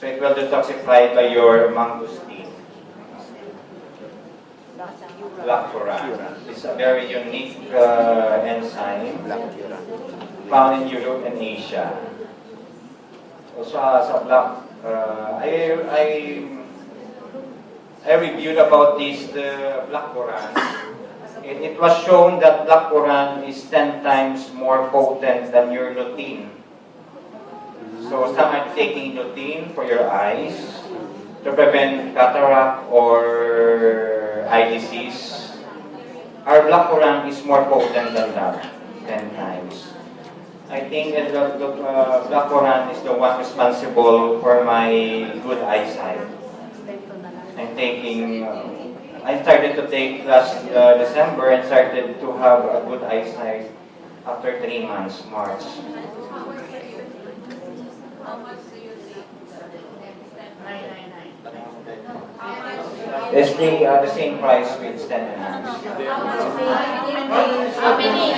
So it will detoxify by your mangosteen. Lacturan. It's a very unique enzyme found in Europe and Asia. So sa black, I reviewed about this Lacturan. It was shown that Lacturan is 10 times more potent than your lutein. So some are taking lutein for your eyes to prevent cataract or eye disease. Our Lacturan is more potent than that, 10 times. I think that Lacturan is the one responsible for my good eyesight. I'm taking, I started to take last December and started to have a good eyesight after 3 months, March. How much do you take? 999. It's the same price with Stent Enhance. How many?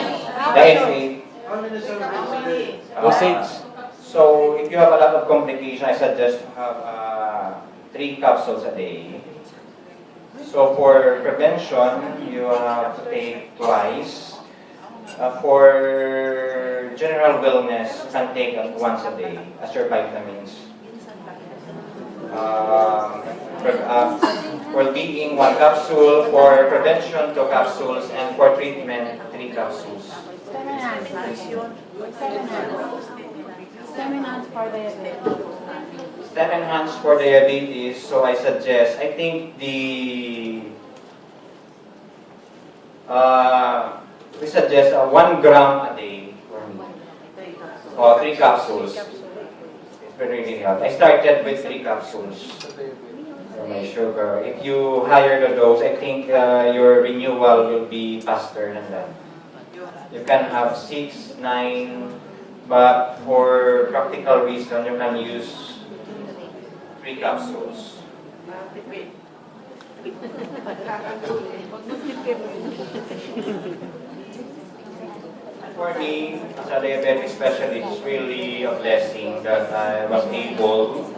The NA. Dosage. So if you have a lot of complication, I suggest to have 3 capsules a day. So for prevention, you have to take twice. For general wellness, you can take once a day as your vitamins. For being 1 capsule, for prevention 2 capsules, and for treatment 3 capsules. Stem Enhance for diabetes. Stem Enhance for diabetes, so I suggest, I think we suggest 1 gram a day for me. Or 3 capsules. It's really help. I started with 3 capsules for my sugar. If you higher the dose, I think your renewal will be faster than that. You can have 6, 9, but for practical reason, you can use 3 capsules. For me, as a diabetic specialist, it's really a blessing that I was able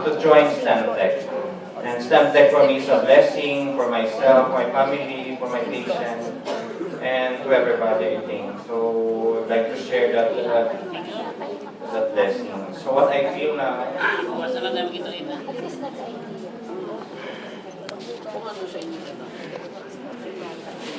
to join STEMTech. And STEMTech for me is a blessing for myself, my family, for my patient, and to everybody, I think. So I'd like to share that blessing. So what I feel now, Masalah namin kita rin. Kung ano sa inyo.